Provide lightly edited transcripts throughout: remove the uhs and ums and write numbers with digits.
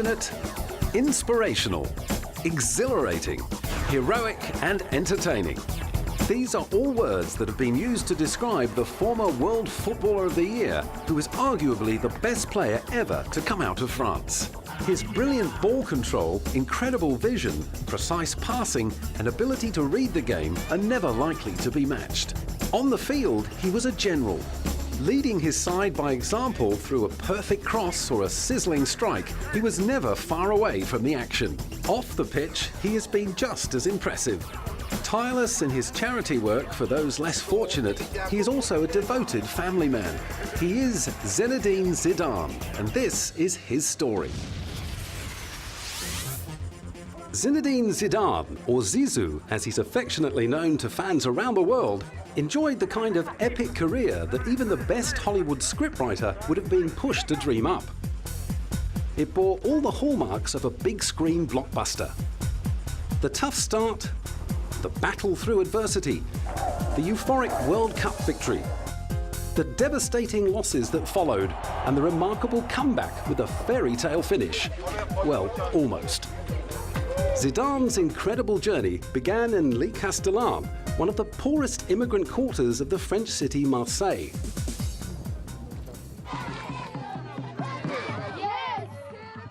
passionate, inspirational, exhilarating, heroic and entertaining. These are all words that have been used to describe the former World Footballer of the Year, who is arguably the best player ever to come out of France. His brilliant ball control, incredible vision, precise passing and ability to read the game are never likely to be matched. On the field, he was a general, leading his side by example through a perfect cross or a sizzling strike. He was never far away from the action. Off the pitch, he has been just as impressive. Tireless in his charity work for those less fortunate, he is also a devoted family man. He is Zinedine Zidane, and this is his story. Zinedine Zidane, or Zizou, as he's affectionately known to fans around the world, enjoyed the kind of epic career that even the best Hollywood scriptwriter would have been pushed to dream up. It bore all the hallmarks of a big-screen blockbuster. The tough start, the battle through adversity, the euphoric World Cup victory, the devastating losses that followed, and the remarkable comeback with a fairy tale finish. Well, almost. Zidane's incredible journey began in Le Castellan, one of the poorest immigrant quarters of the French city Marseille.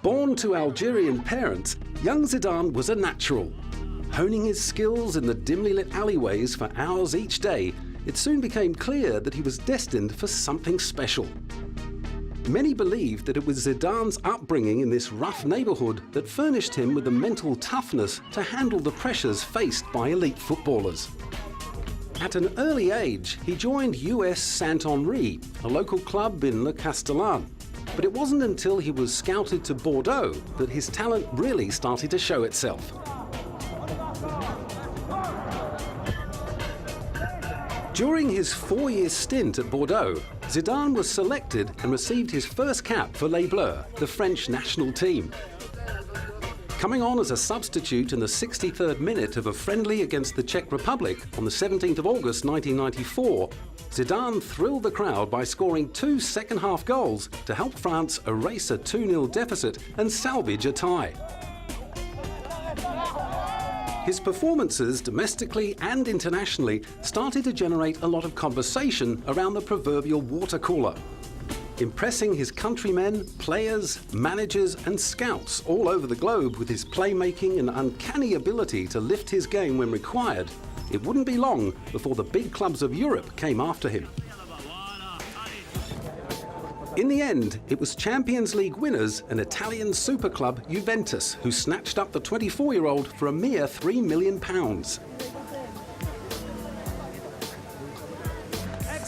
Born to Algerian parents, young Zidane was a natural. Honing his skills in the dimly lit alleyways for hours each day, it soon became clear that he was destined for something special. Many believed that it was Zidane's upbringing in this rough neighborhood that furnished him with the mental toughness to handle the pressures faced by elite footballers. At an early age, he joined US Saint-Henri, a local club in Le Castellan. But it wasn't until he was scouted to Bordeaux that his talent really started to show itself. During his 4-year stint at Bordeaux, Zidane was selected and received his first cap for Les Bleus, the French national team. Coming on as a substitute in the 63rd minute of a friendly against the Czech Republic on the 17th of August 1994, Zidane thrilled the crowd by scoring 2 second-half goals to help France erase a 2-0 deficit and salvage a tie. His performances, domestically and internationally, started to generate a lot of conversation around the proverbial water cooler, impressing his countrymen, players, managers and scouts all over the globe with his playmaking and uncanny ability to lift his game when required. It wouldn't be long before the big clubs of Europe came after him. In the end, it was Champions League winners and Italian super club Juventus who snatched up the 24-year-old for a mere £3 million.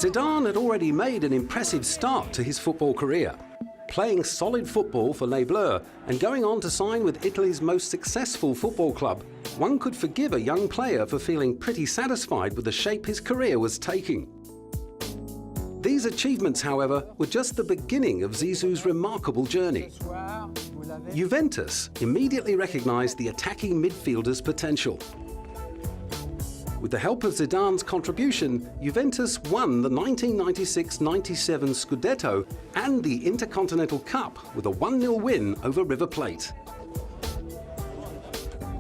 Zidane had already made an impressive start to his football career, playing solid football for Les Bleus and going on to sign with Italy's most successful football club. One could forgive a young player for feeling pretty satisfied with the shape his career was taking. These achievements, however, were just the beginning of Zizou's remarkable journey. Juventus immediately recognized the attacking midfielder's potential. With the help of Zidane's contribution, Juventus won the 1996-97 Scudetto and the Intercontinental Cup with a 1-0 win over River Plate.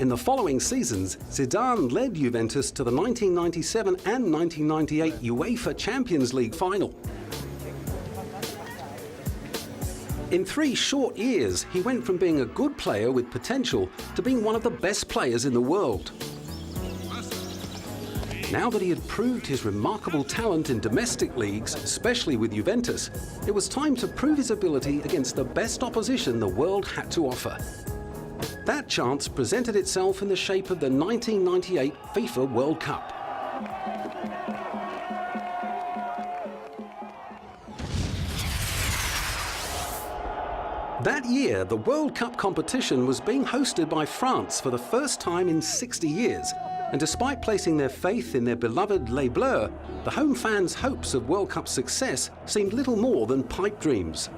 In the following seasons, Zidane led Juventus to the 1997 and 1998 UEFA Champions League final. In 3 short years, he went from being a good player with potential to being one of the best players in the world. Now that he had proved his remarkable talent in domestic leagues, especially with Juventus, it was time to prove his ability against the best opposition the world had to offer. That chance presented itself in the shape of the 1998 FIFA World Cup. That year, the World Cup competition was being hosted by France for the first time in 60 years. And despite placing their faith in their beloved Les Bleus, the home fans' hopes of World Cup success seemed little more than pipe dreams.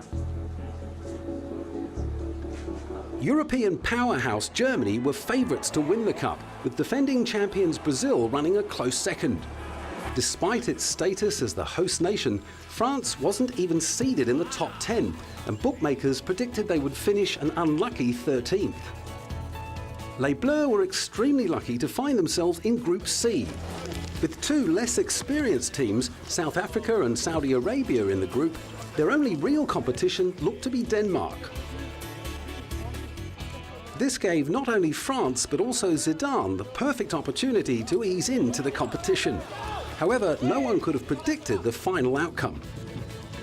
European powerhouse Germany were favourites to win the Cup, with defending champions Brazil running a close second. Despite its status as the host nation, France wasn't even seeded in the top 10, and bookmakers predicted they would finish an unlucky 13th. Les Bleus were extremely lucky to find themselves in Group C. With two less experienced teams, South Africa and Saudi Arabia in the group, their only real competition looked to be Denmark. This gave not only France but also Zidane the perfect opportunity to ease into the competition. However, no one could have predicted the final outcome.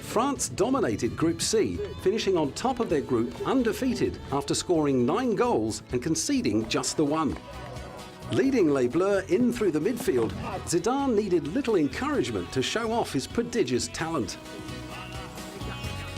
France dominated Group C, finishing on top of their group undefeated after scoring 9 goals and conceding just the one. Leading Les Bleus in through the midfield, Zidane needed little encouragement to show off his prodigious talent.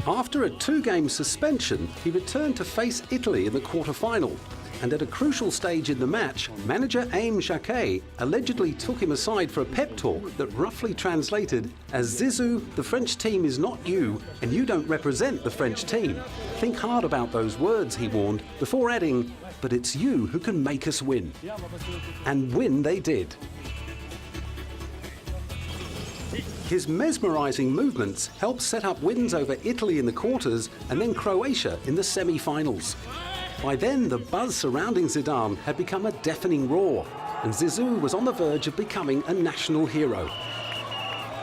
After a 2-game suspension, he returned to face Italy in the quarter-final. And at a crucial stage in the match, manager Aimé Jacquet allegedly took him aside for a pep talk that roughly translated as, "Zizou, the French team is not you, and you don't represent the French team. Think hard about those words," he warned, before adding, "but it's you who can make us win." And win they did. His mesmerising movements helped set up wins over Italy in the quarters and then Croatia in the semi-finals. By then, the buzz surrounding Zidane had become a deafening roar, and Zizou was on the verge of becoming a national hero.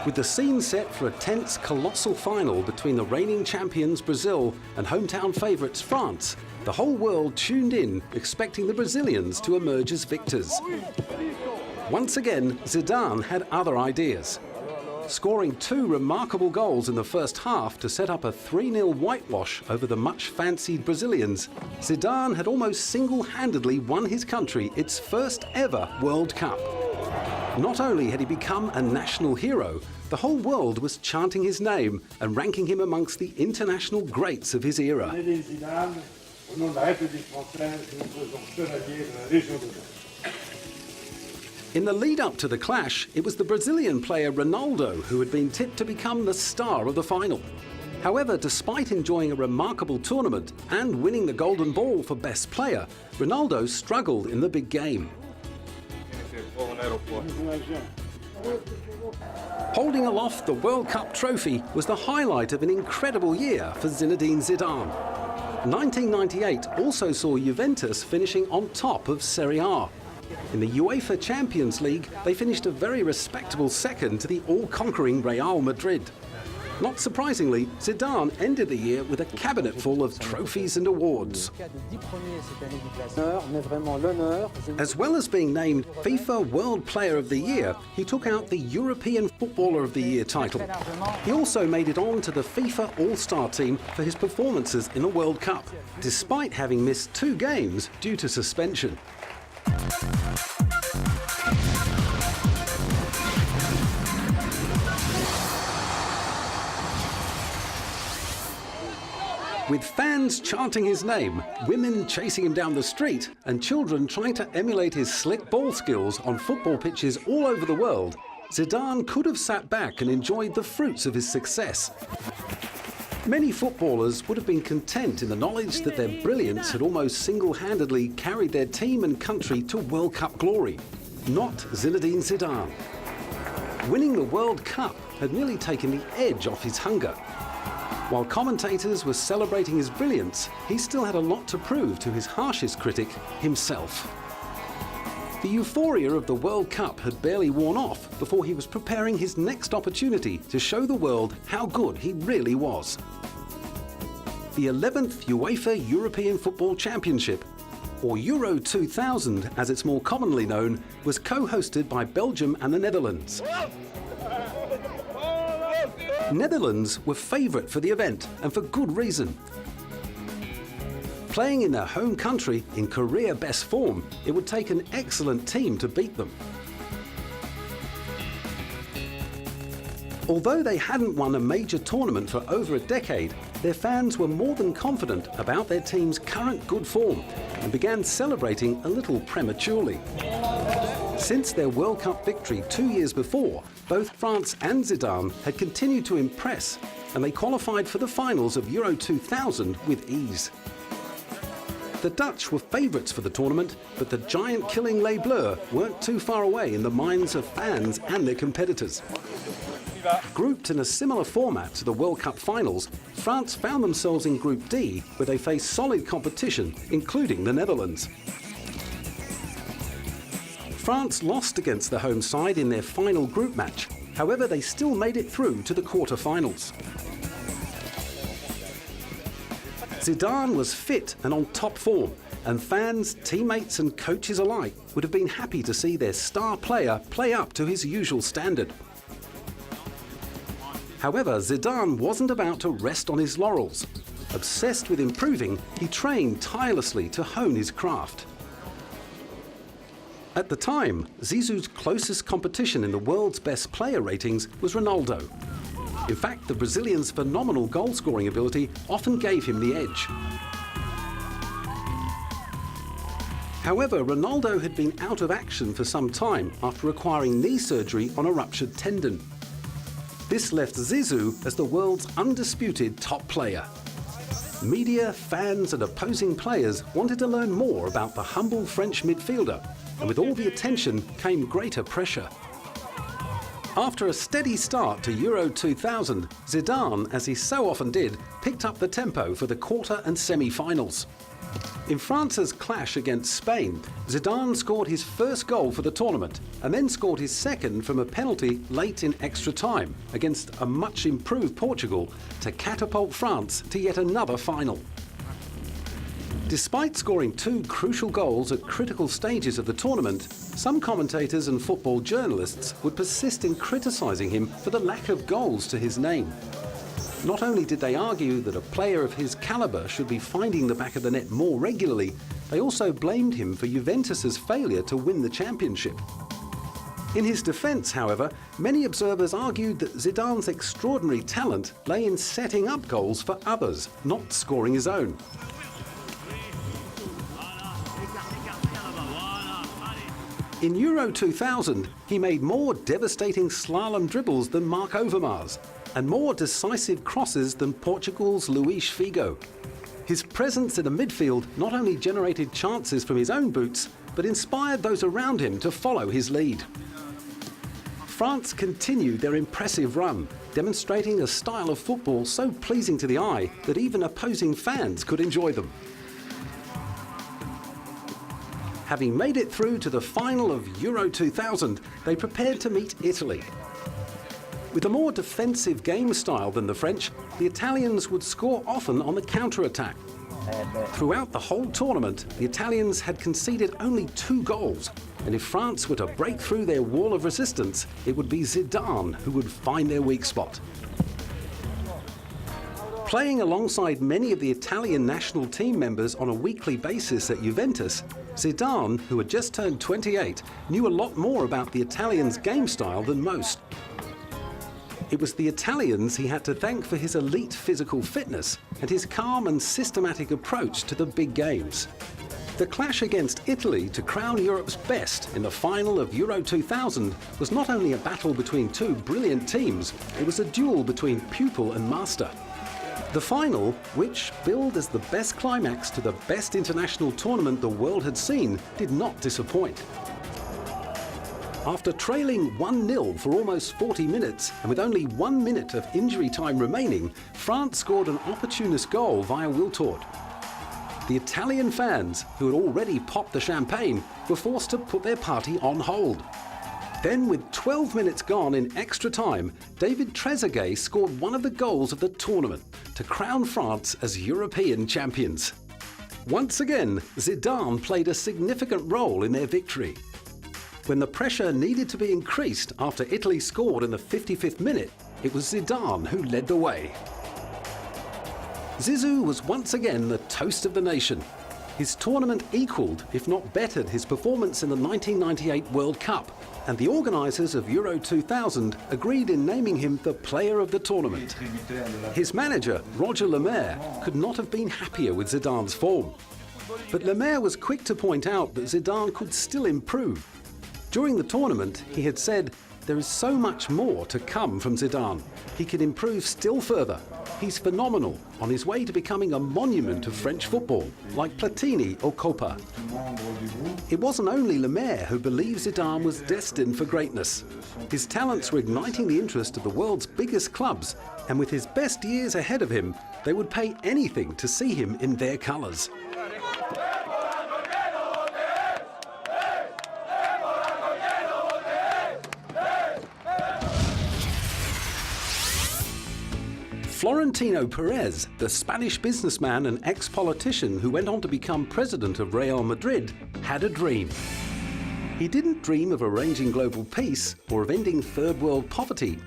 With the scene set for a tense, colossal final between the reigning champions Brazil and hometown favourites France, the whole world tuned in, expecting the Brazilians to emerge as victors. Once again, Zidane had other ideas. Scoring 2 remarkable goals in the first half to set up a 3-0 whitewash over the much-fancied Brazilians, Zidane had almost single-handedly won his country its first ever World Cup. Not only had he become a national hero, the whole world was chanting his name and ranking him amongst the international greats of his era. Zinedine Zidane, au nom de la République française, nous faisons chevalier de la Légion d'honneur. In the lead-up to the clash, it was the Brazilian player Ronaldo who had been tipped to become the star of the final. However, despite enjoying a remarkable tournament and winning the Golden Ball for Best Player, Ronaldo struggled in the big game. Holding aloft the World Cup trophy was the highlight of an incredible year for Zinedine Zidane. 1998 also saw Juventus finishing on top of Serie A. In the UEFA Champions League, they finished a very respectable second to the all-conquering Real Madrid. Not surprisingly, Zidane ended the year with a cabinet full of trophies and awards. As well as being named FIFA World Player of the Year, he took out the European Footballer of the Year title. He also made it on to the FIFA All-Star team for his performances in the World Cup, despite having missed 2 games due to suspension. With fans chanting his name, women chasing him down the street, and children trying to emulate his slick ball skills on football pitches all over the world, Zidane could have sat back and enjoyed the fruits of his success. Many footballers would have been content in the knowledge that their brilliance had almost single-handedly carried their team and country to World Cup glory. Not Zinedine Zidane. Winning the World Cup had nearly taken the edge off his hunger. While commentators were celebrating his brilliance, he still had a lot to prove to his harshest critic, himself. The euphoria of the World Cup had barely worn off before he was preparing his next opportunity to show the world how good he really was. The 11th UEFA European Football Championship, or Euro 2000 as it's more commonly known, was co-hosted by Belgium and the Netherlands. Netherlands were favourite for the event, and for good reason. Playing in their home country in career best form, it would take an excellent team to beat them. Although they hadn't won a major tournament for over a decade, their fans were more than confident about their team's current good form and began celebrating a little prematurely. Since their World Cup victory 2 years before, both France and Zidane had continued to impress, and they qualified for the finals of Euro 2000 with ease. The Dutch were favourites for the tournament, but the giant-killing Les Bleus weren't too far away in the minds of fans and their competitors. Grouped in a similar format to the World Cup finals, France found themselves in Group D, where they faced solid competition, including the Netherlands. France lost against the home side in their final group match. However, they still made it through to the quarter-finals. Zidane was fit and on top form, and fans, teammates and coaches alike would have been happy to see their star player play up to his usual standard. However, Zidane wasn't about to rest on his laurels. Obsessed with improving, he trained tirelessly to hone his craft. At the time, Zizou's closest competition in the world's best player ratings was Ronaldo. In fact, the Brazilian's phenomenal goal-scoring ability often gave him the edge. However, Ronaldo had been out of action for some time after requiring knee surgery on a ruptured tendon. This left Zizou as the world's undisputed top player. Media, fans and opposing players wanted to learn more about the humble French midfielder, and with all the attention came greater pressure. After a steady start to Euro 2000, Zidane, as he so often did, picked up the tempo for the quarter and semi-finals. In France's clash against Spain, Zidane scored his first goal for the tournament and then scored his second from a penalty late in extra time against a much improved Portugal to catapult France to yet another final. Despite scoring two crucial goals at critical stages of the tournament, some commentators and football journalists would persist in criticising him for the lack of goals to his name. Not only did they argue that a player of his calibre should be finding the back of the net more regularly, they also blamed him for Juventus's failure to win the championship. In his defence, however, many observers argued that Zidane's extraordinary talent lay in setting up goals for others, not scoring his own. In Euro 2000, he made more devastating slalom dribbles than Marc Overmars and more decisive crosses than Portugal's Luís Figo. His presence in the midfield not only generated chances from his own boots, but inspired those around him to follow his lead. France continued their impressive run, demonstrating a style of football so pleasing to the eye that even opposing fans could enjoy them. Having made it through to the final of Euro 2000, they prepared to meet Italy. With a more defensive game style than the French, the Italians would score often on the counter-attack. Throughout the whole tournament, the Italians had conceded only 2 goals, and if France were to break through their wall of resistance, it would be Zidane who would find their weak spot. Playing alongside many of the Italian national team members on a weekly basis at Juventus, Zidane, who had just turned 28, knew a lot more about the Italians' game style than most. It was the Italians he had to thank for his elite physical fitness and his calm and systematic approach to the big games. The clash against Italy to crown Europe's best in the final of Euro 2000 was not only a battle between two brilliant teams, it was a duel between pupil and master. The final, which billed as the best climax to the best international tournament the world had seen, did not disappoint. After trailing 1-0 for almost 40 minutes, and with only 1 minute of injury time remaining, France scored an opportunist goal via Wiltord. The Italian fans, who had already popped the champagne, were forced to put their party on hold. Then, with 12 minutes gone in extra time, David Trezeguet scored one of the goals of the tournament to crown France as European champions. Once again, Zidane played a significant role in their victory. When the pressure needed to be increased after Italy scored in the 55th minute, it was Zidane who led the way. Zizou was once again the toast of the nation. His tournament equalled, if not bettered, his performance in the 1998 World Cup, and the organisers of Euro 2000 agreed in naming him the player of the tournament. His manager, Roger Lemaire, could not have been happier with Zidane's form. But Lemaire was quick to point out that Zidane could still improve. During the tournament, he had said, "There is so much more to come from Zidane. He can improve still further. He's phenomenal, on his way to becoming a monument of French football, like Platini or Copa. It wasn't only Le Maire who believed Zidane was destined for greatness. His talents were igniting the interest of the world's biggest clubs, and with his best years ahead of him, they would pay anything to see him in their colours. Florentino Perez, the Spanish businessman and ex-politician who went on to become president of Real Madrid, had a dream. He didn't dream of arranging global peace or of ending third world poverty.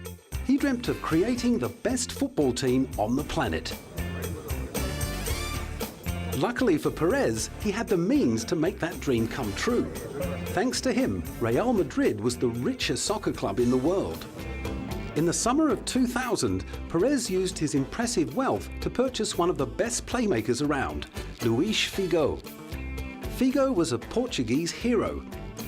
He dreamt of creating the best football team on the planet. Luckily for Perez, he had the means to make that dream come true. Thanks to him, Real Madrid was the richest soccer club in the world. In the summer of 2000, Perez used his impressive wealth to purchase one of the best playmakers around, Luis Figo. Figo was a Portuguese hero.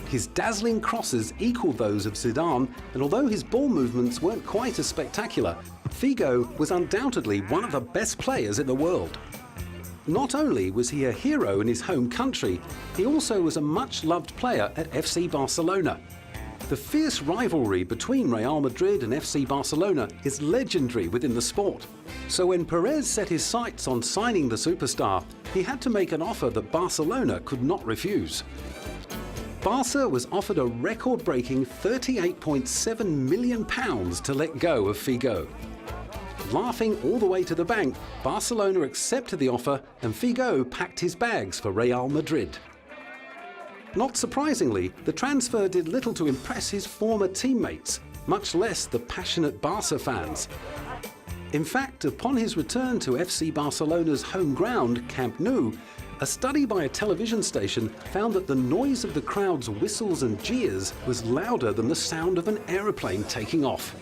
His dazzling crosses equaled those of Zidane, and although his ball movements weren't quite as spectacular, Figo was undoubtedly one of the best players in the world. Not only was he a hero in his home country, he also was a much-loved player at FC Barcelona. The fierce rivalry between Real Madrid and FC Barcelona is legendary within the sport. So when Perez set his sights on signing the superstar, he had to make an offer that Barcelona could not refuse. Barca was offered a record-breaking £38.7 million to let go of Figo. Laughing all the way to the bank, Barcelona accepted the offer and Figo packed his bags for Real Madrid. Not surprisingly, the transfer did little to impress his former teammates, much less the passionate Barca fans. In fact, upon his return to FC Barcelona's home ground, Camp Nou, a study by a television station found that the noise of the crowd's whistles and jeers was louder than the sound of an aeroplane taking off.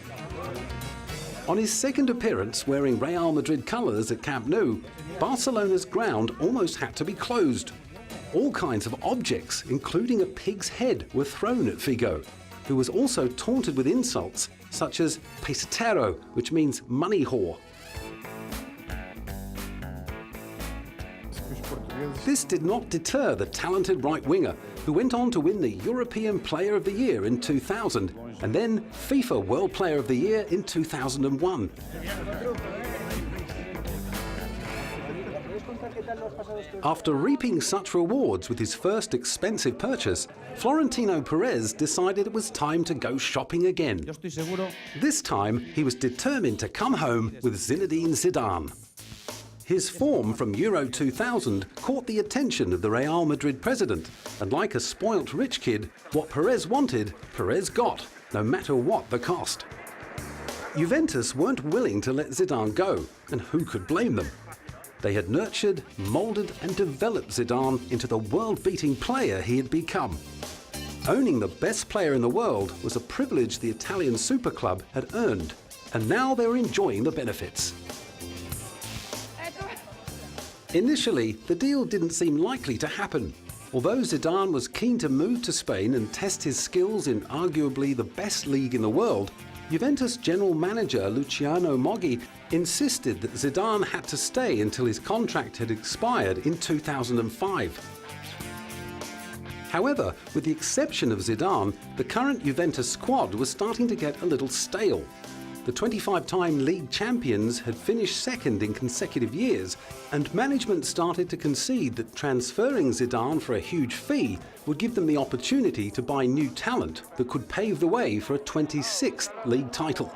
On his second appearance wearing Real Madrid colours at Camp Nou, Barcelona's ground almost had to be closed. All kinds of objects, including a pig's head, were thrown at Figo, who was also taunted with insults such as pesatero, which means money whore. This did not deter the talented right-winger, who went on to win the European Player of the Year in 2000 and then FIFA World Player of the Year in 2001. After reaping such rewards with his first expensive purchase, Florentino Perez decided it was time to go shopping again. This time, he was determined to come home with Zinedine Zidane. His form from Euro 2000 caught the attention of the Real Madrid president, and like a spoilt rich kid, what Perez wanted, Perez got, no matter what the cost. Juventus weren't willing to let Zidane go, and who could blame them? They had nurtured, moulded and developed Zidane into the world-beating player he had become. Owning the best player in the world was a privilege the Italian super club had earned, and now they were enjoying the benefits. Initially, the deal didn't seem likely to happen. Although Zidane was keen to move to Spain and test his skills in arguably the best league in the world, Juventus general manager Luciano Moggi insisted that Zidane had to stay until his contract had expired in 2005. However, with the exception of Zidane, the current Juventus squad was starting to get a little stale. The 25-time league champions had finished second in consecutive years, and management started to concede that transferring Zidane for a huge fee would give them the opportunity to buy new talent that could pave the way for a 26th league title.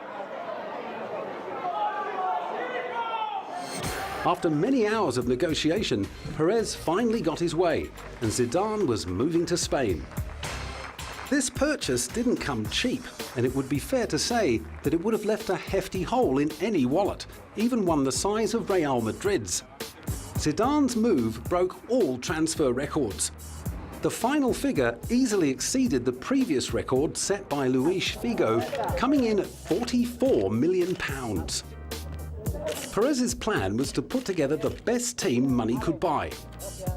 After many hours of negotiation, Perez finally got his way, and Zidane was moving to Spain. This purchase didn't come cheap, and it would be fair to say that it would have left a hefty hole in any wallet, even one the size of Real Madrid's. Zidane's move broke all transfer records. The final figure easily exceeded the previous record set by Luis Figo, coming in at £44 million. Perez's plan was to put together the best team money could buy.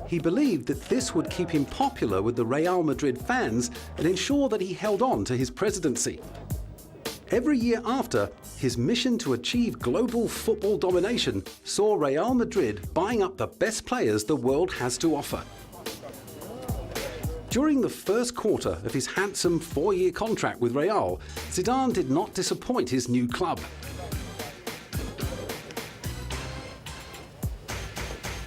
He believed that this would keep him popular with the Real Madrid fans and ensure that he held on to his presidency. Every year after, his mission to achieve global football domination saw Real Madrid buying up the best players the world has to offer. During the first quarter of his handsome 4-year contract with Real, Zidane did not disappoint his new club.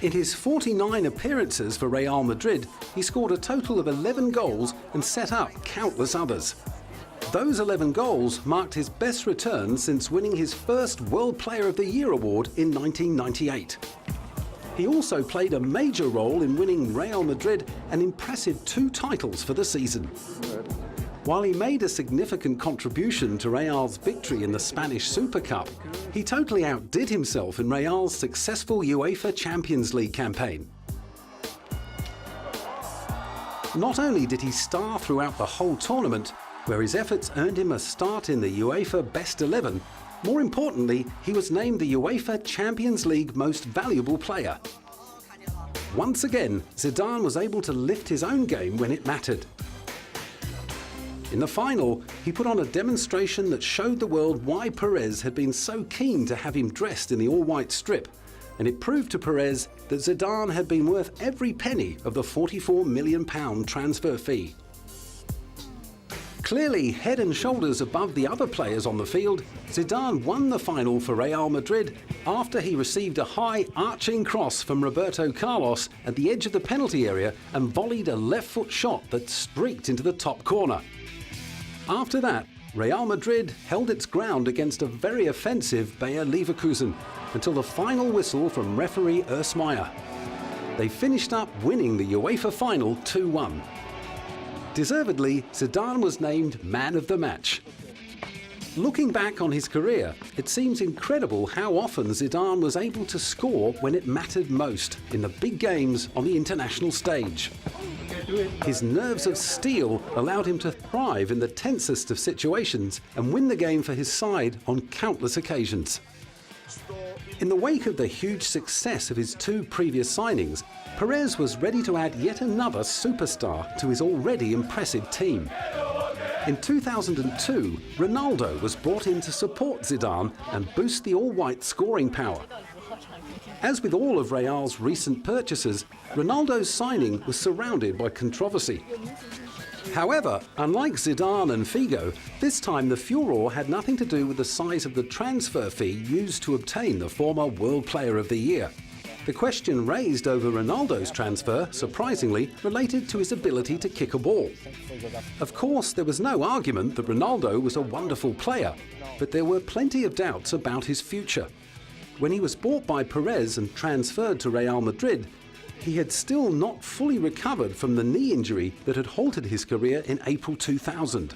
In his 49 appearances for Real Madrid, he scored a total of 11 goals and set up countless others. Those 11 goals marked his best return since winning his first World Player of the Year award in 1998. He also played a major role in winning Real Madrid an impressive 2 titles for the season. While he made a significant contribution to Real's victory in the Spanish Super Cup, he totally outdid himself in Real's successful UEFA Champions League campaign. Not only did he star throughout the whole tournament, where his efforts earned him a start in the UEFA Best 11, more importantly, he was named the UEFA Champions League Most Valuable Player. Once again, Zidane was able to lift his own game when it mattered. In the final, he put on a demonstration that showed the world why Perez had been so keen to have him dressed in the all-white strip, and it proved to Perez that Zidane had been worth every penny of the £44 million transfer fee. Clearly head and shoulders above the other players on the field, Zidane won the final for Real Madrid after he received a high arching cross from Roberto Carlos at the edge of the penalty area and volleyed a left-foot shot that streaked into the top corner. After that, Real Madrid held its ground against a very offensive Bayer Leverkusen until the final whistle from referee Urs Meier. They finished up winning the UEFA final 2-1. Deservedly, Zidane was named Man of the Match. Looking back on his career, it seems incredible how often Zidane was able to score when it mattered most in the big games on the international stage. His nerves of steel allowed him to thrive in the tensest of situations and win the game for his side on countless occasions. In the wake of the huge success of his 2 previous signings, Perez was ready to add yet another superstar to his already impressive team. In 2002, Ronaldo was brought in to support Zidane and boost the all-white scoring power. As with all of Real's recent purchases, Ronaldo's signing was surrounded by controversy. However, unlike Zidane and Figo, this time the furore had nothing to do with the size of the transfer fee used to obtain the former World Player of the Year. The question raised over Ronaldo's transfer, surprisingly, related to his ability to kick a ball. Of course, there was no argument that Ronaldo was a wonderful player, but there were plenty of doubts about his future. When he was bought by Perez and transferred to Real Madrid, he had still not fully recovered from the knee injury that had halted his career in April 2000.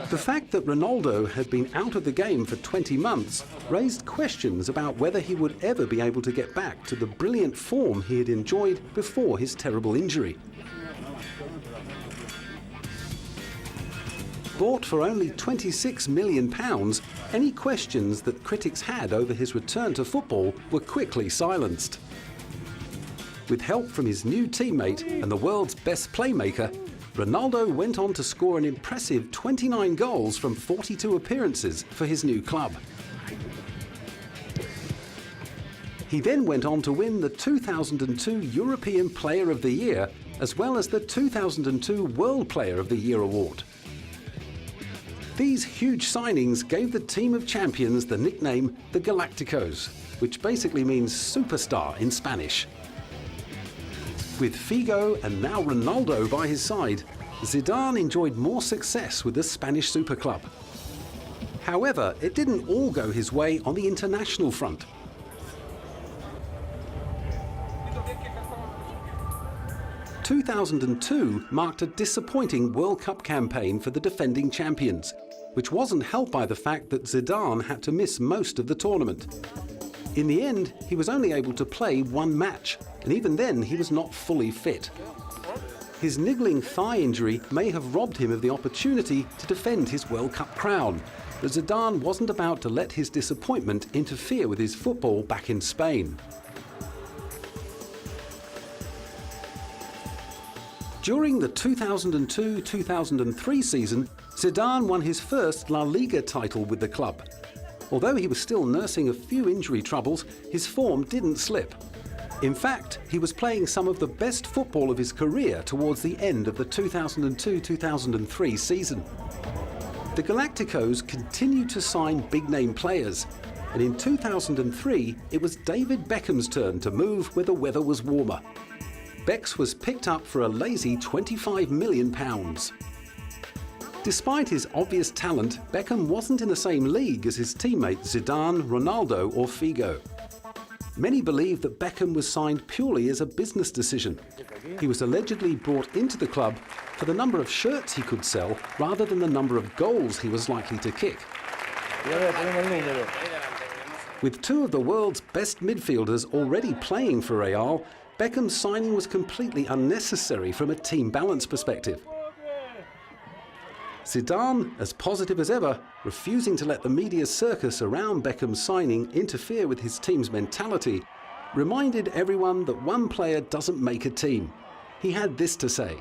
The fact that Ronaldo had been out of the game for 20 months raised questions about whether he would ever be able to get back to the brilliant form he had enjoyed before his terrible injury. Bought for only £26 million, any questions that critics had over his return to football were quickly silenced. With help from his new teammate and the world's best playmaker, Ronaldo went on to score an impressive 29 goals from 42 appearances for his new club. He then went on to win the 2002 European Player of the Year, as well as the 2002 World Player of the Year award. These huge signings gave the team of champions the nickname the Galacticos, which basically means superstar in Spanish. With Figo and now Ronaldo by his side, Zidane enjoyed more success with the Spanish super club. However, it didn't all go his way on the international front. – 2002 marked a disappointing World Cup campaign for the defending champions, which wasn't helped by the fact that Zidane had to miss most of the tournament. In the end, he was only able to play 1 match, and even then he was not fully fit. His niggling thigh injury may have robbed him of the opportunity to defend his World Cup crown, but Zidane wasn't about to let his disappointment interfere with his football back in Spain. During the 2002-2003 season, Zidane won his first La Liga title with the club. Although he was still nursing a few injury troubles, his form didn't slip. In fact, he was playing some of the best football of his career towards the end of the 2002-2003 season. The Galacticos continued to sign big-name players, and in 2003 it was David Beckham's turn to move where the weather was warmer. Becks was picked up for a lazy £25 million. Despite his obvious talent, Beckham wasn't in the same league as his teammates Zidane, Ronaldo or Figo. Many believe that Beckham was signed purely as a business decision. He was allegedly brought into the club for the number of shirts he could sell rather than the number of goals he was likely to kick. With two of the world's best midfielders already playing for Real, Beckham's signing was completely unnecessary from a team balance perspective. Zidane, as positive as ever, refusing to let the media circus around Beckham's signing interfere with his team's mentality, reminded everyone that one player doesn't make a team. He had this to say.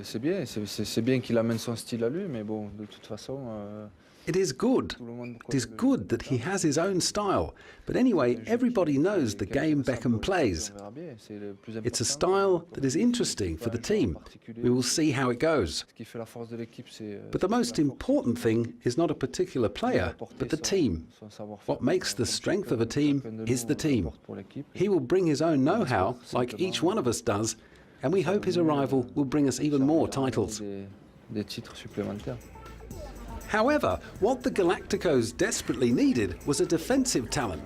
C'est bien qu'il amène son style à lui, mais bon, de toute façon. It is good. It is good that he has his own style. But anyway, everybody knows the game Beckham plays. It's a style that is interesting for the team. We will see how it goes. But the most important thing is not a particular player, but the team. What makes the strength of a team is the team. He will bring his own know-how, like each one of us does, and we hope his arrival will bring us even more titles. However, what the Galacticos desperately needed was a defensive talent.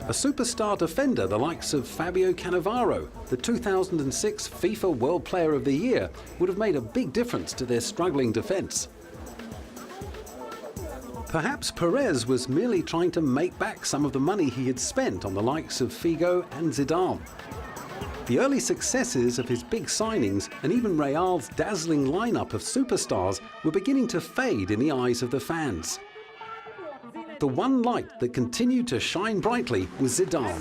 A superstar defender the likes of Fabio Cannavaro, the 2006 FIFA World Player of the Year, would have made a big difference to their struggling defence. Perhaps Perez was merely trying to make back some of the money he had spent on the likes of Figo and Zidane. The early successes of his big signings and even Real's dazzling lineup of superstars were beginning to fade in the eyes of the fans. The one light that continued to shine brightly was Zidane.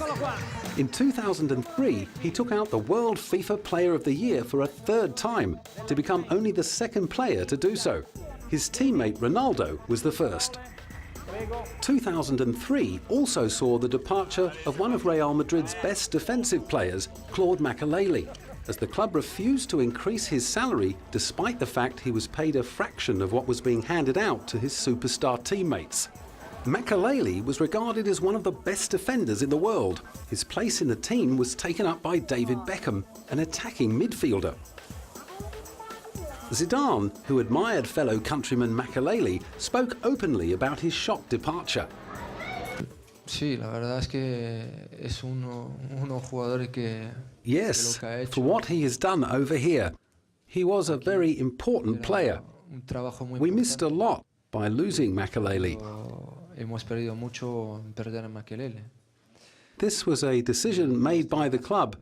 In 2003, he took out the World FIFA Player of the Year for a third time, to become only the second player to do so. His teammate Ronaldo was the first. 2003 also saw the departure of one of Real Madrid's best defensive players, Claude Makelele, as the club refused to increase his salary despite the fact he was paid a fraction of what was being handed out to his superstar teammates. Makelele was regarded as one of the best defenders in the world. His place in the team was taken up by David Beckham, an attacking midfielder. Zidane, who admired fellow countryman Makelele, spoke openly about his shock departure. Yes, for what he has done over here. He was a very important player. We missed a lot by losing Makelele. This was a decision made by the club,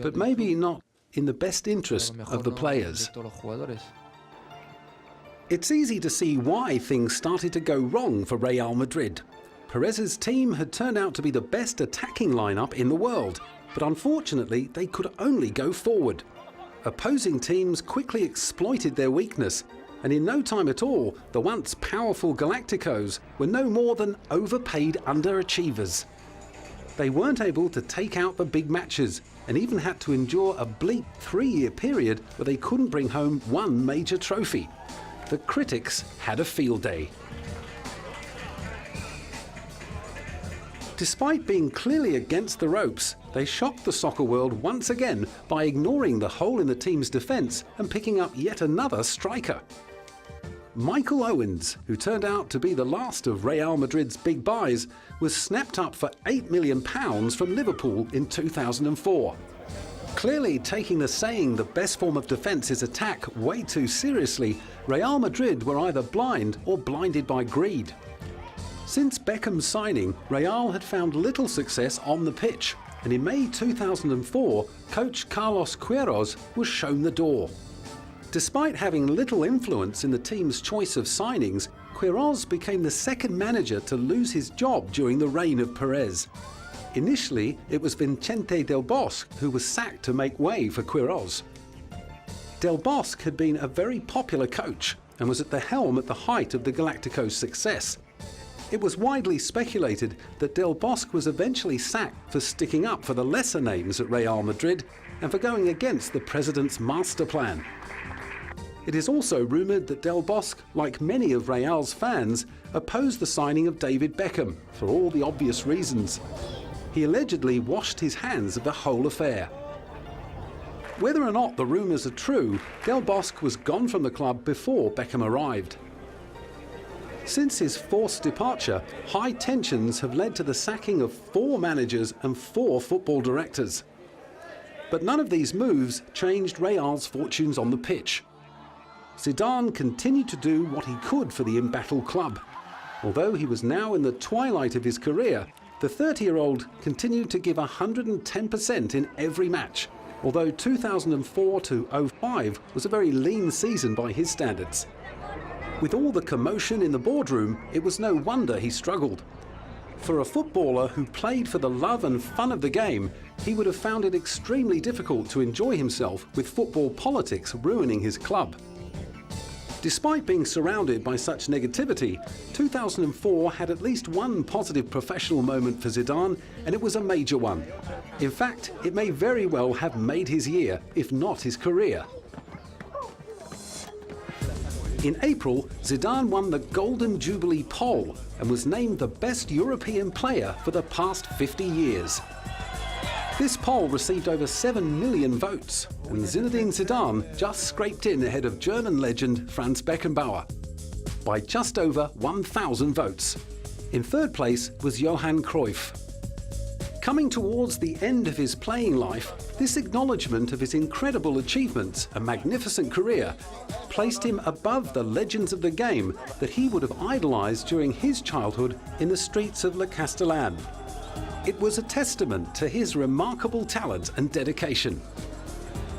but maybe not in the best interest of the players. It's easy to see why things started to go wrong for Real Madrid. Perez's team had turned out to be the best attacking lineup in the world, but unfortunately they could only go forward. Opposing teams quickly exploited their weakness, and in no time at all, the once powerful Galacticos were no more than overpaid underachievers. They weren't able to take out the big matches, and even had to endure a bleak 3-year period where they couldn't bring home one major trophy. The critics had a field day. Despite being clearly against the ropes, they shocked the soccer world once again by ignoring the hole in the team's defence and picking up yet another striker. Michael Owens, who turned out to be the last of Real Madrid's big buys, was snapped up for £8 million from Liverpool in 2004. Clearly taking the saying the best form of defence is attack way too seriously, Real Madrid were either blind or blinded by greed. Since Beckham's signing, Real had found little success on the pitch, and in May 2004, coach Carlos Queiroz was shown the door. Despite having little influence in the team's choice of signings, Queiroz became the second manager to lose his job during the reign of Perez. Initially, it was Vicente Del Bosque who was sacked to make way for Queiroz. Del Bosque had been a very popular coach and was at the helm at the height of the Galacticos' success. It was widely speculated that Del Bosque was eventually sacked for sticking up for the lesser names at Real Madrid and for going against the president's master plan. It is also rumoured that Del Bosque, like many of Real's fans, opposed the signing of David Beckham for all the obvious reasons. He allegedly washed his hands of the whole affair. Whether or not the rumours are true, Del Bosque was gone from the club before Beckham arrived. Since his forced departure, high tensions have led to the sacking of 4 managers and 4 football directors. But none of these moves changed Real's fortunes on the pitch. Zidane continued to do what he could for the embattled club. Although he was now in the twilight of his career, the 30-year-old continued to give 110% in every match, although 2004-05 was a very lean season by his standards. With all the commotion in the boardroom, it was no wonder he struggled. For a footballer who played for the love and fun of the game, he would have found it extremely difficult to enjoy himself with football politics ruining his club. Despite being surrounded by such negativity, 2004 had at least one positive professional moment for Zidane, and it was a major one. In fact, it may very well have made his year, if not his career. In April, Zidane won the Golden Jubilee poll and was named the best European player for the past 50 years. This poll received over 7 million votes, and Zinedine Zidane just scraped in ahead of German legend Franz Beckenbauer by just over 1,000 votes. In third place was Johan Cruyff. Coming towards the end of his playing life, this acknowledgement of his incredible achievements and magnificent career placed him above the legends of the game that he would have idolized during his childhood in the streets of Le Castellane. It was a testament to his remarkable talent and dedication.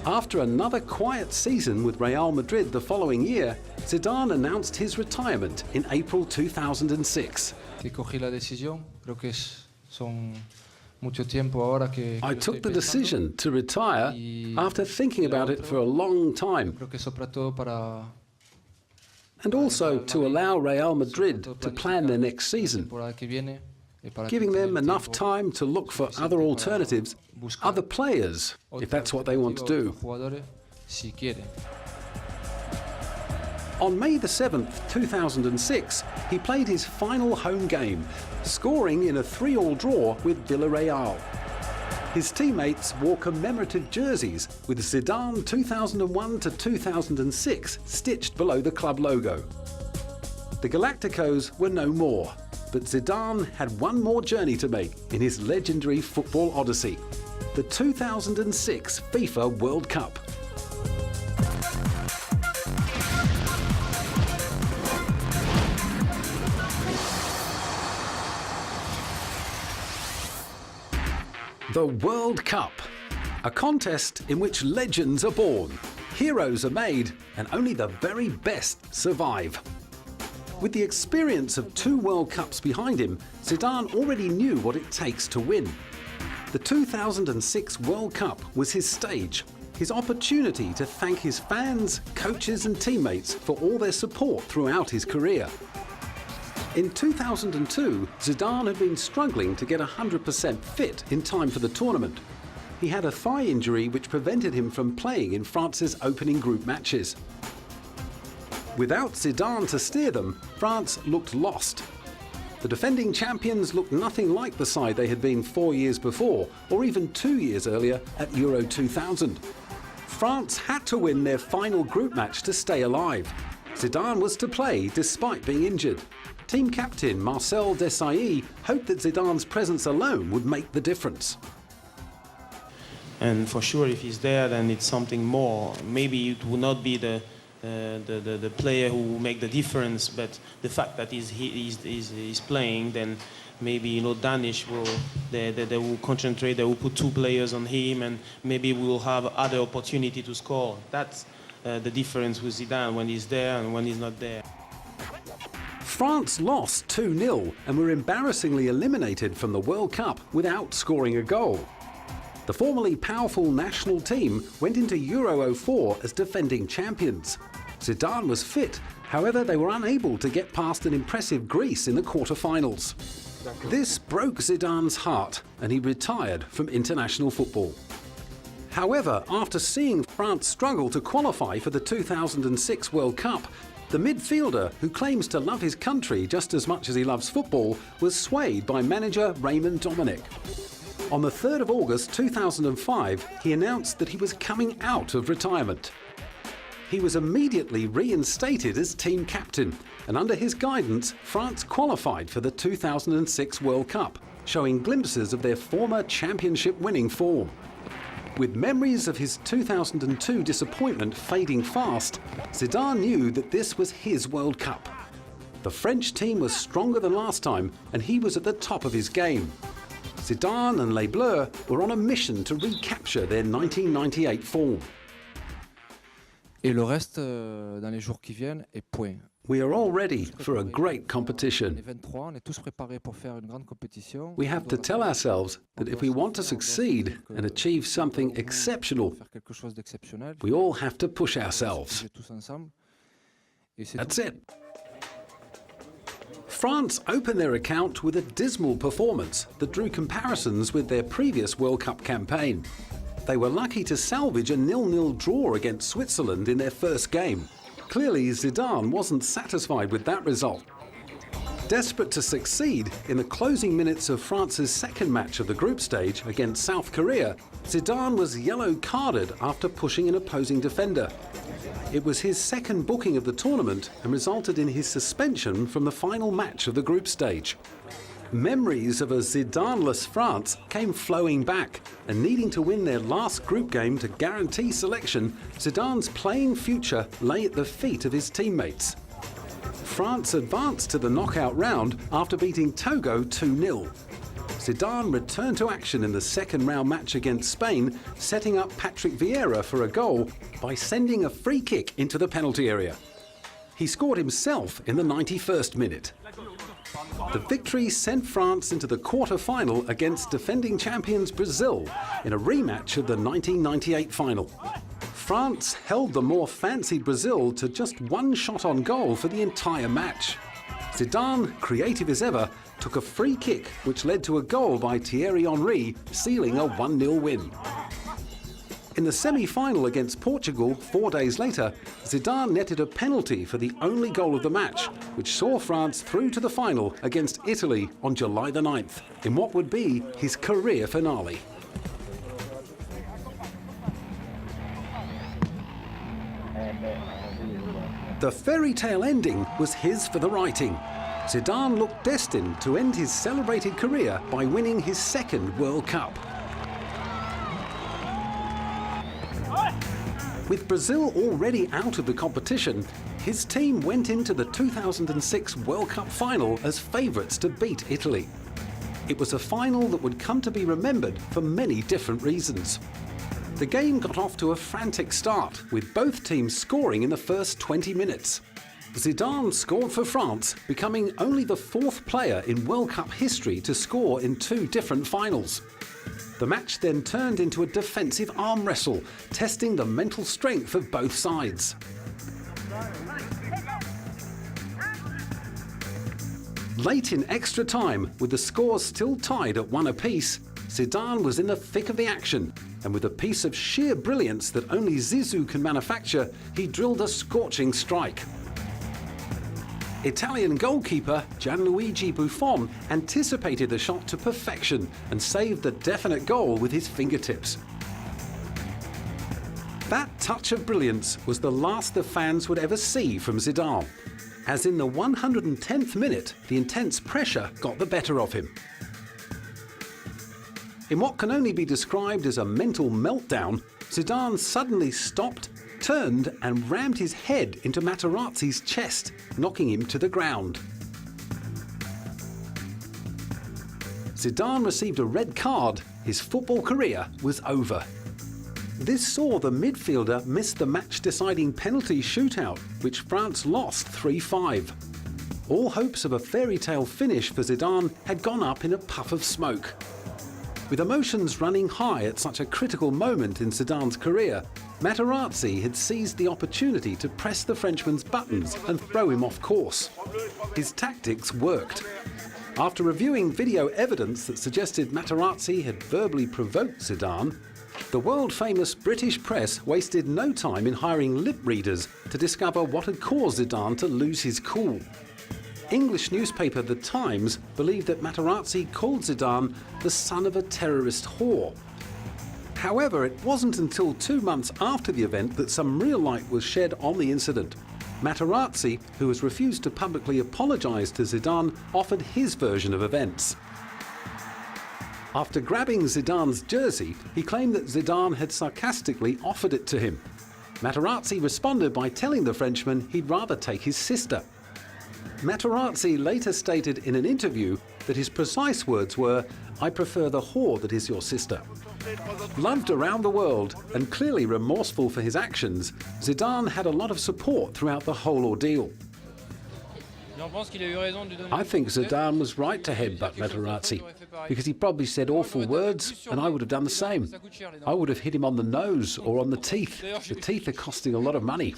After another quiet season with Real Madrid the following year, Zidane announced his retirement in April 2006. I took the decision to retire after thinking about it for a long time, and also to allow Real Madrid to plan their next season, giving them enough time to look for other alternatives, other players, if that's what they want to do. On May the 7th, 2006, he played his final home game, scoring in a 3-3 draw with Villarreal. His teammates wore commemorative jerseys with Zidane 2001-2006 stitched below the club logo. The Galacticos were no more, but Zidane had one more journey to make in his legendary football odyssey, the 2006 FIFA World Cup. The World Cup, a contest in which legends are born, heroes are made, and only the very best survive. With the experience of 2 World Cups behind him, Zidane already knew what it takes to win. The 2006 World Cup was his stage, his opportunity to thank his fans, coaches and teammates for all their support throughout his career. In 2002, Zidane had been struggling to get 100% fit in time for the tournament. He had a thigh injury which prevented him from playing in France's opening group matches. Without Zidane to steer them, France looked lost. The defending champions looked nothing like the side they had been 4 years before, or even 2 years earlier at Euro 2000. France had to win their final group match to stay alive. Zidane was to play despite being injured. Team captain Marcel Desailly hoped that Zidane's presence alone would make the difference. And for sure, if he's there, then it's something more. Maybe it will not be the player who will make the difference, but the fact that he's playing, then maybe Danish they will concentrate. They will put 2 players on him, and maybe we will have other opportunity to score. That's the difference with Zidane when he's there and when he's not there. France lost 2-0 and were embarrassingly eliminated from the World Cup without scoring a goal. The formerly powerful national team went into Euro 04 as defending champions. Zidane was fit, however they were unable to get past an impressive Greece in the quarter-finals. This broke Zidane's heart and he retired from international football. However, after seeing France struggle to qualify for the 2006 World Cup, the midfielder, who claims to love his country just as much as he loves football, was swayed by manager Raymond Domenech. On the 3rd of August 2005, he announced that he was coming out of retirement. He was immediately reinstated as team captain, and under his guidance, France qualified for the 2006 World Cup, showing glimpses of their former championship-winning form. With memories of his 2002 disappointment fading fast, Zidane knew that this was his World Cup. The French team was stronger than last time, and he was at the top of his game. Zidane and Les Bleus were on a mission to recapture their 1998 form. Et le reste, dans les jours qui viennent, est point. We are all ready for a great competition. We have to tell ourselves that if we want to succeed and achieve something exceptional, we all have to push ourselves. That's it. France opened their account with a dismal performance that drew comparisons with their previous World Cup campaign. They were lucky to salvage a 0-0 draw against Switzerland in their first game. Clearly, Zidane wasn't satisfied with that result. Desperate to succeed, in the closing minutes of France's second match of the group stage against South Korea, Zidane was yellow-carded after pushing an opposing defender. It was his second booking of the tournament and resulted in his suspension from the final match of the group stage. Memories of a Zidane-less France came flowing back, and needing to win their last group game to guarantee selection, Zidane's playing future lay at the feet of his teammates. France advanced to the knockout round after beating Togo 2-0. Zidane returned to action in the second round match against Spain, setting up Patrick Vieira for a goal by sending a free kick into the penalty area. He scored himself in the 91st minute. The victory sent France into the quarter-final against defending champions Brazil in a rematch of the 1998 final. France held the more fancied Brazil to just one shot on goal for the entire match. Zidane, creative as ever, took a free kick which led to a goal by Thierry Henry, sealing a 1-0 win. In the semi-final against Portugal 4 days later, Zidane netted a penalty for the only goal of the match, which saw France through to the final against Italy on July the 9th, in what would be his career finale. The fairy tale ending was his for the writing. Zidane looked destined to end his celebrated career by winning his second World Cup. With Brazil already out of the competition, his team went into the 2006 World Cup final as favourites to beat Italy. It was a final that would come to be remembered for many different reasons. The game got off to a frantic start, with both teams scoring in the first 20 minutes. Zidane scored for France, becoming only the fourth player in World Cup history to score in two different finals. The match then turned into a defensive arm wrestle, testing the mental strength of both sides. Late in extra time, with the scores still tied at 1 apiece, Zidane was in the thick of the action, and with a piece of sheer brilliance that only Zizou can manufacture, he drilled a scorching strike. Italian goalkeeper Gianluigi Buffon anticipated the shot to perfection and saved the definite goal with his fingertips. That touch of brilliance was the last the fans would ever see from Zidane, as in the 110th minute, the intense pressure got the better of him. In what can only be described as a mental meltdown, Zidane suddenly stopped, turned and rammed his head into Materazzi's chest, knocking him to the ground. Zidane received a red card. His football career was over. This saw the midfielder miss the match-deciding penalty shootout, which France lost 3-5. All hopes of a fairy tale finish for Zidane had gone up in a puff of smoke. With emotions running high at such a critical moment in Zidane's career, Materazzi had seized the opportunity to press the Frenchman's buttons and throw him off course. His tactics worked. After reviewing video evidence that suggested Materazzi had verbally provoked Zidane, the world-famous British press wasted no time in hiring lip readers to discover what had caused Zidane to lose his cool. English newspaper The Times believed that Materazzi called Zidane the son of a terrorist whore. However, it wasn't until 2 months after the event that some real light was shed on the incident. Materazzi, who has refused to publicly apologise to Zidane, offered his version of events. After grabbing Zidane's jersey, he claimed that Zidane had sarcastically offered it to him. Materazzi responded by telling the Frenchman he'd rather take his sister. Materazzi later stated in an interview that his precise words were, "I prefer the whore that is your sister." Loved around the world and clearly remorseful for his actions, Zidane had a lot of support throughout the whole ordeal. I think Zidane was right to headbutt Materazzi, because he probably said awful words and I would have done the same. I would have hit him on the nose or on the teeth. The teeth are costing a lot of money.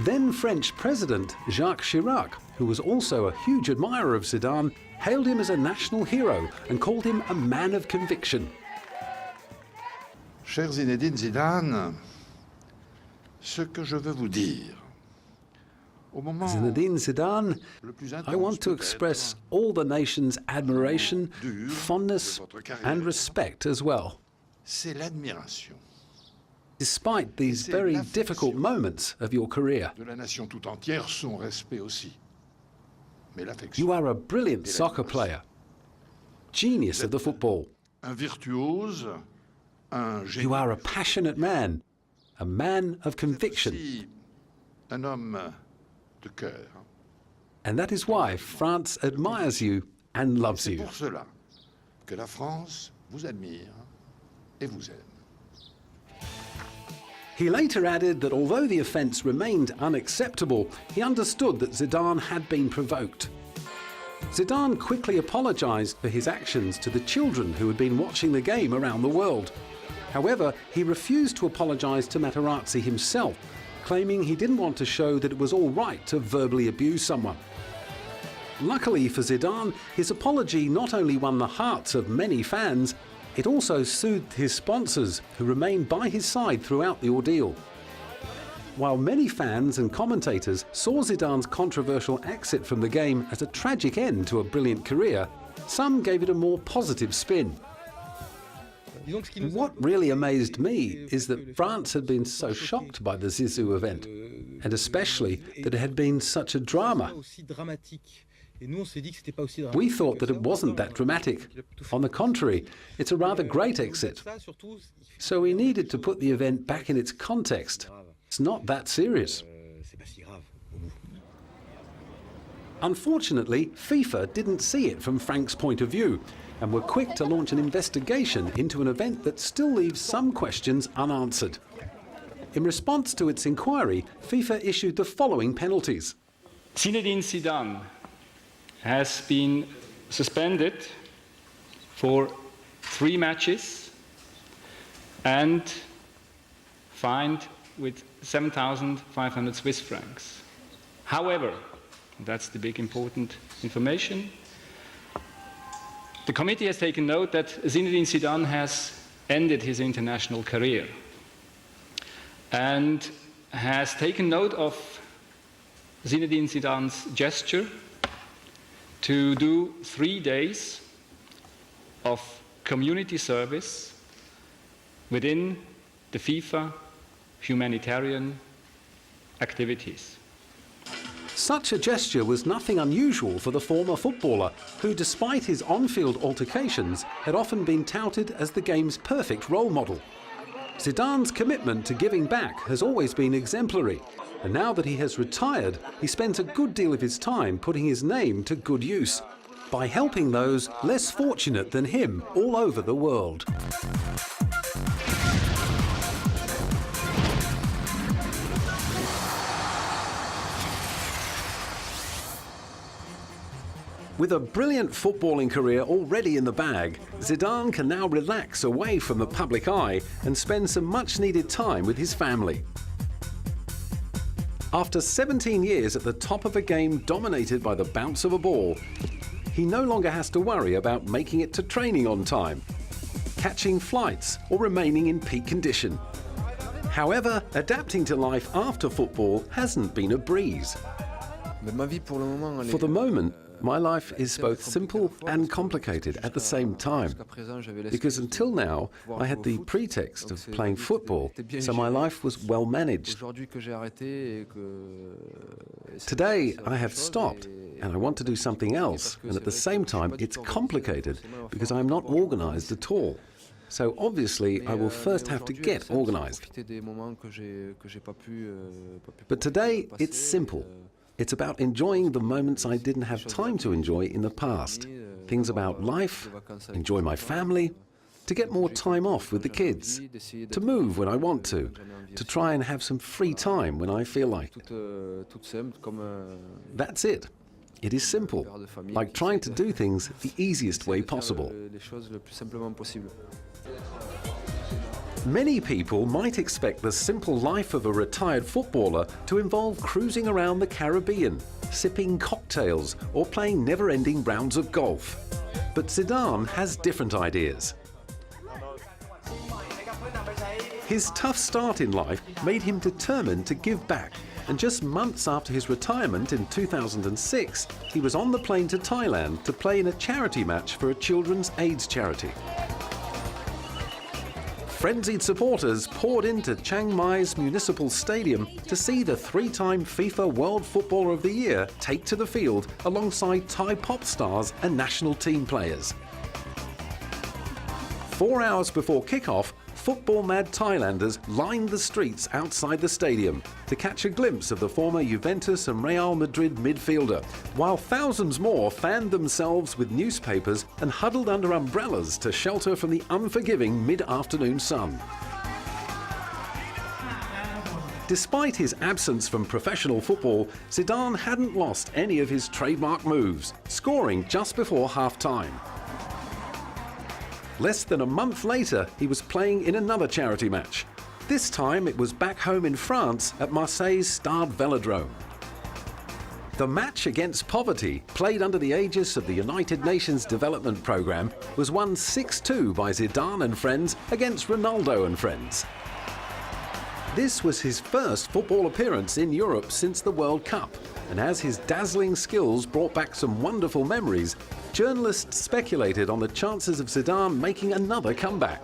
Then French President Jacques Chirac, who was also a huge admirer of Zidane, hailed him as a national hero and called him a man of conviction. Cher Zinedine Zidane, ce que je veux vous dire. Zinedine Zidane, I want to express all the nation's admiration, fondness and respect as well. C'est l'admiration Despite these very difficult moments of your career. de la nation tout entière, son respect aussi. Mais l'affection. You are a brilliant soccer player, genius of the football. Un virtuose, un génie. You are a passionate man, a man of conviction. Aussi un homme de cœur. And that is why France admires you and loves C'est you. pour cela que la France vous admire et vous aime. He later added that although the offence remained unacceptable, he understood that Zidane had been provoked. Zidane quickly apologised for his actions to the children who had been watching the game around the world. However, he refused to apologise to Materazzi himself, claiming he didn't want to show that it was all right to verbally abuse someone. Luckily for Zidane, his apology not only won the hearts of many fans, it also soothed his sponsors, who remained by his side throughout the ordeal. While many fans and commentators saw Zidane's controversial exit from the game as a tragic end to a brilliant career, some gave it a more positive spin. What really amazed me is that France had been so shocked by the Zizou event, and especially that it had been such a drama. We thought that it wasn't that dramatic. On the contrary, it's a rather great exit. So we needed to put the event back in its context. It's not that serious. Unfortunately, FIFA didn't see it from Frank's point of view and were quick to launch an investigation into an event that still leaves some questions unanswered. In response to its inquiry, FIFA issued the following penalties. Zinedine Zidane has been suspended for 3 matches and fined with 7,500 Swiss francs. However, that's the big important information, the committee has taken note that Zinedine Zidane has ended his international career and has taken note of Zinedine Zidane's gesture to do 3 days of community service within the FIFA humanitarian activities. Such a gesture was nothing unusual for the former footballer, who, despite his on-field altercations, had often been touted as the game's perfect role model. Zidane's commitment to giving back has always been exemplary, and now that he has retired, he spends a good deal of his time putting his name to good use, by helping those less fortunate than him all over the world. With a brilliant footballing career already in the bag, Zidane can now relax away from the public eye and spend some much-needed time with his family. After 17 years at the top of a game dominated by the bounce of a ball, he no longer has to worry about making it to training on time, catching flights or remaining in peak condition. However, adapting to life after football hasn't been a breeze. For the moment, my life is both simple and complicated at the same time, because until now I had the pretext of playing football, so my life was well managed. Today I have stopped and I want to do something else, and at the same time it's complicated because I'm not organized at all. So obviously I will first have to get organized. But today it's simple. It's about enjoying the moments I didn't have time to enjoy in the past. Things about life, enjoy my family, to get more time off with the kids, to move when I want to try and have some free time when I feel like it. That's it. It is simple, like trying to do things the easiest way possible. Many people might expect the simple life of a retired footballer to involve cruising around the Caribbean, sipping cocktails, or playing never-ending rounds of golf. But Zidane has different ideas. His tough start in life made him determined to give back, and just months after his retirement in 2006, he was on the plane to Thailand to play in a charity match for a children's AIDS charity. Frenzied supporters poured into Chiang Mai's municipal stadium to see the three-time FIFA World Footballer of the Year take to the field alongside Thai pop stars and national team players. 4 hours before kick-off, football-mad Thailanders lined the streets outside the stadium to catch a glimpse of the former Juventus and Real Madrid midfielder, while thousands more fanned themselves with newspapers and huddled under umbrellas to shelter from the unforgiving mid-afternoon sun. Despite his absence from professional football, Zidane hadn't lost any of his trademark moves, scoring just before half-time. Less than a month later, he was playing in another charity match. This time it was back home in France at Marseille's Stade Velodrome. The match against poverty, played under the aegis of the United Nations Development Programme, was won 6-2 by Zidane and friends against Ronaldo and friends. This was his first football appearance in Europe since the World Cup, and as his dazzling skills brought back some wonderful memories, journalists speculated on the chances of Zidane making another comeback.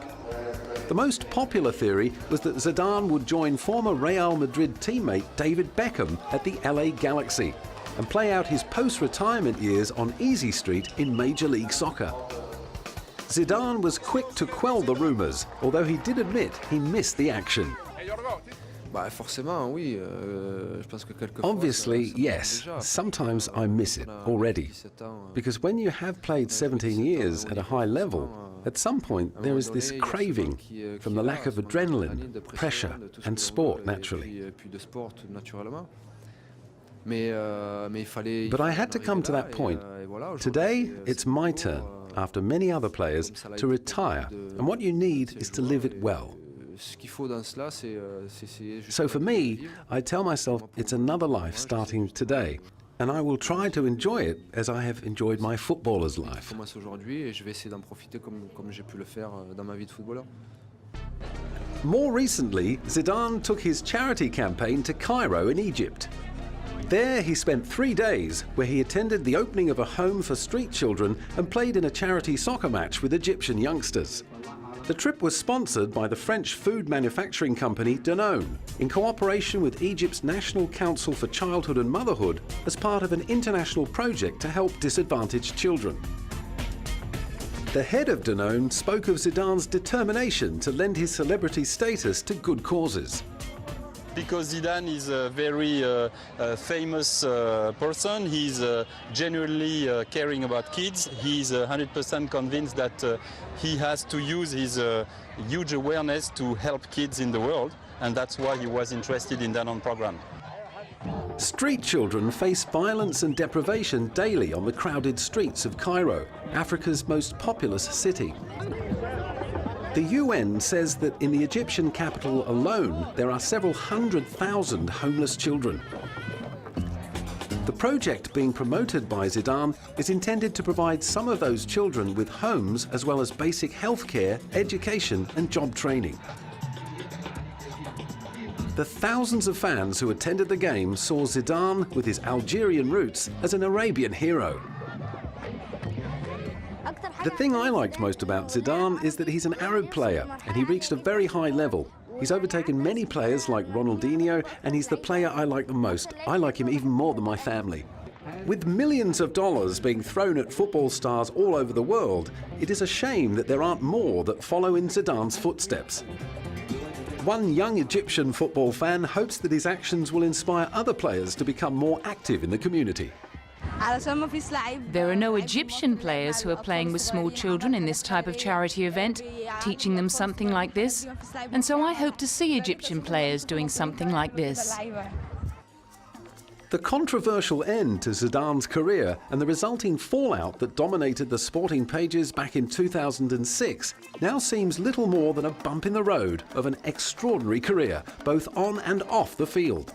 The most popular theory was that Zidane would join former Real Madrid teammate David Beckham at the LA Galaxy and play out his post-retirement years on Easy Street in Major League Soccer. Zidane was quick to quell the rumours, although he did admit he missed the action. Obviously, yes, sometimes I miss it already. Because when you have played 17 years at a high level, at some point there is this craving from the lack of adrenaline, pressure and sport naturally. But I had to come to that point. Today, it's my turn, after many other players, to retire, and what you need is to live it well. So for me, I tell myself it's another life starting today, and I will try to enjoy it as I have enjoyed my footballer's life. More recently, Zidane took his charity campaign to Cairo in Egypt. There he spent 3 days, where he attended the opening of a home for street children and played in a charity soccer match with Egyptian youngsters. The trip was sponsored by the French food manufacturing company Danone, in cooperation with Egypt's National Council for Childhood and Motherhood as part of an international project to help disadvantaged children. The head of Danone spoke of Zidane's determination to lend his celebrity status to good causes. Because Zidane is a very famous person, he's genuinely caring about kids. He's 100% convinced that he has to use his huge awareness to help kids in the world, and that's why he was interested in the Danone program. Street children face violence and deprivation daily on the crowded streets of Cairo, Africa's most populous city. The UN says that in the Egyptian capital alone, there are several 100,000 homeless children. The project being promoted by Zidane is intended to provide some of those children with homes as well as basic healthcare, education and job training. The thousands of fans who attended the game saw Zidane, with his Algerian roots, as an Arabian hero. The thing I liked most about Zidane is that he's an Arab player and he reached a very high level. He's overtaken many players like Ronaldinho, and he's the player I like the most. I like him even more than my family. With millions of dollars being thrown at football stars all over the world, it is a shame that there aren't more that follow in Zidane's footsteps. One young Egyptian football fan hopes that his actions will inspire other players to become more active in the community. There are no Egyptian players who are playing with small children in this type of charity event, teaching them something like this, and so I hope to see Egyptian players doing something like this. The controversial end to Zidane's career and the resulting fallout that dominated the sporting pages back in 2006 now seems little more than a bump in the road of an extraordinary career, both on and off the field.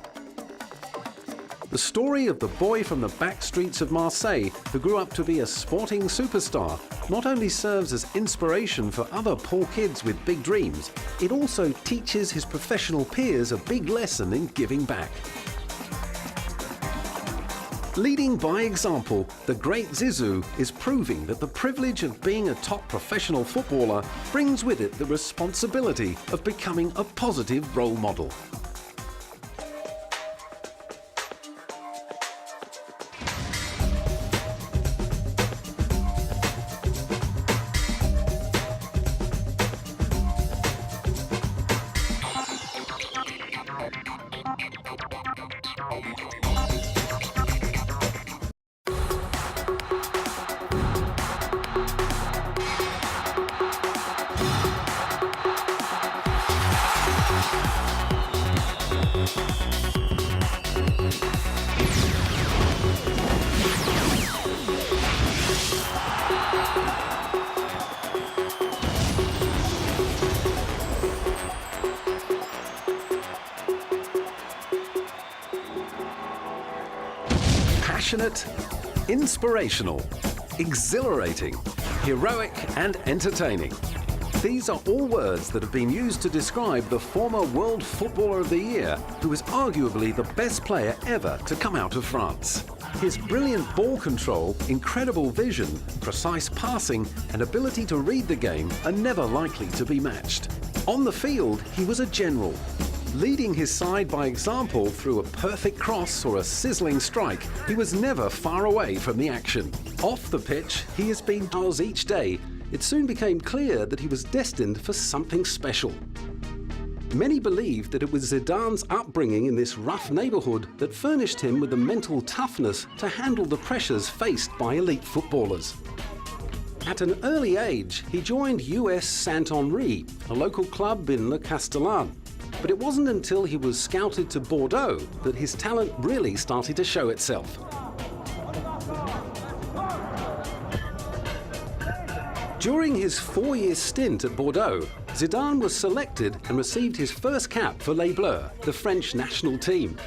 The story of the boy from the back streets of Marseille who grew up to be a sporting superstar not only serves as inspiration for other poor kids with big dreams, it also teaches his professional peers a big lesson in giving back. Leading by example, the great Zizou is proving that the privilege of being a top professional footballer brings with it the responsibility of becoming a positive role model. Passionate, inspirational, exhilarating, heroic and entertaining. These are all words that have been used to describe the former World Footballer of the Year, who is arguably the best player ever to come out of France. His brilliant ball control, incredible vision, precise passing and ability to read the game are never likely to be matched. On the field, he was a general, leading his side by example through a perfect cross or a sizzling strike. He was never far away from the action. Off the pitch, he has been doors each day. It soon became clear that he was destined for something special. Many believe that it was Zidane's upbringing in this rough neighborhood that furnished him with the mental toughness to handle the pressures faced by elite footballers. At an early age, he joined US Saint-Henri, a local club in Le Castellane. But it wasn't until he was scouted to Bordeaux that his talent really started to show itself. During his 4-year stint at Bordeaux, Zidane was selected and received his first cap for Les Bleus, the French national team.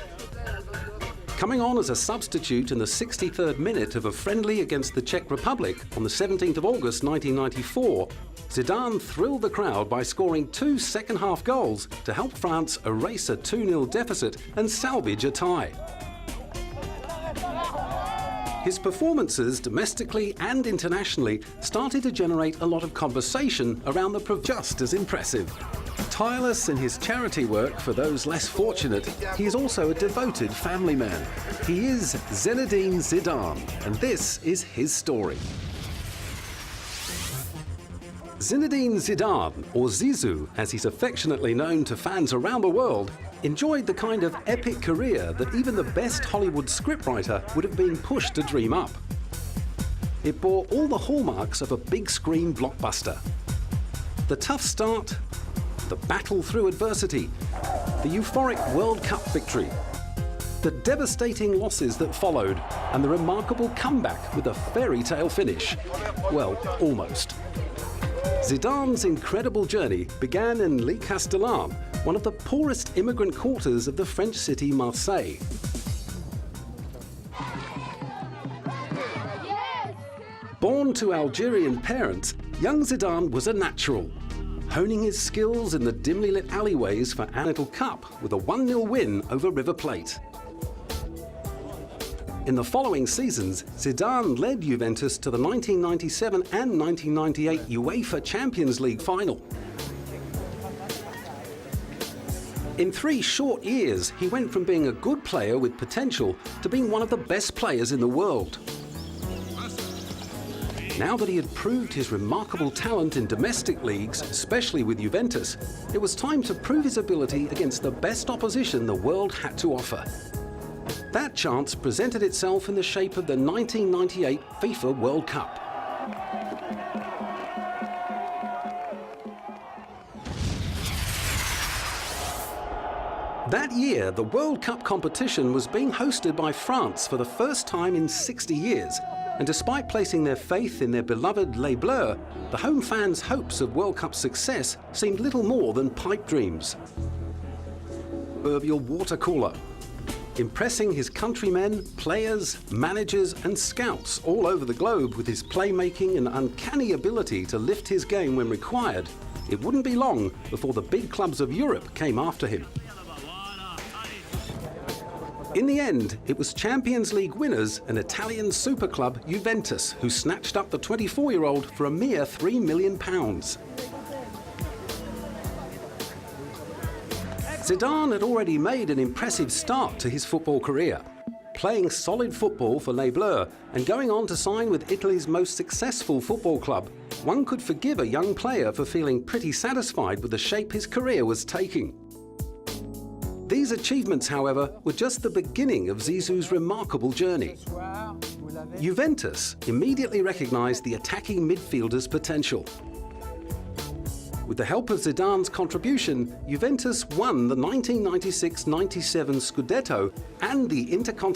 Coming on as a substitute in the 63rd minute of a friendly against the Czech Republic on the 17th of August 1994, Zidane thrilled the crowd by scoring 2 second-half goals to help France erase a 2-0 deficit and salvage a tie. His performances domestically and internationally started to generate a lot of conversation around the just as impressive. Tireless in his charity work for those less fortunate, he is also a devoted family man. He is Zinedine Zidane, and this is his story. Zinedine Zidane, or Zizou, as he's affectionately known to fans around the world, enjoyed the kind of epic career that even the best Hollywood scriptwriter would have been pushed to dream up. It bore all the hallmarks of a big screen blockbuster. The tough start, the battle through adversity, the euphoric World Cup victory, the devastating losses that followed, and the remarkable comeback with a fairy tale finish. Well, almost. Zidane's incredible journey began in Le Castellan, one of the poorest immigrant quarters of the French city Marseille. Born to Algerian parents, young Zidane was a natural, honing his skills in the dimly lit alleyways for an little cup with a 1-0 win over River Plate. In the following seasons, Zidane led Juventus to the 1997 and 1998 UEFA Champions League final. In 3 short years, he went from being a good player with potential to being one of the best players in the world. Now that he had proved his remarkable talent in domestic leagues, especially with Juventus, it was time to prove his ability against the best opposition the world had to offer. That chance presented itself in the shape of the 1998 FIFA World Cup. That year, the World Cup competition was being hosted by France for the first time in 60 years. And despite placing their faith in their beloved Les Bleus, the home fans' hopes of World Cup success seemed little more than pipe dreams. Proverbial water cooler. Impressing his countrymen, players, managers and scouts all over the globe with his playmaking and uncanny ability to lift his game when required, it wouldn't be long before the big clubs of Europe came after him. In the end, it was Champions League winners and Italian super club Juventus who snatched up the 24-year-old for a mere £3 million. Zidane had already made an impressive start to his football career, playing solid football for Les Bleus and going on to sign with Italy's most successful football club. One could forgive a young player for feeling pretty satisfied with the shape his career was taking. These achievements, however, were just the beginning of Zizou's remarkable journey. Juventus immediately recognized the attacking midfielder's potential. With the help of Zidane's contribution, Juventus won the 1996-97 Scudetto and the Intercontinental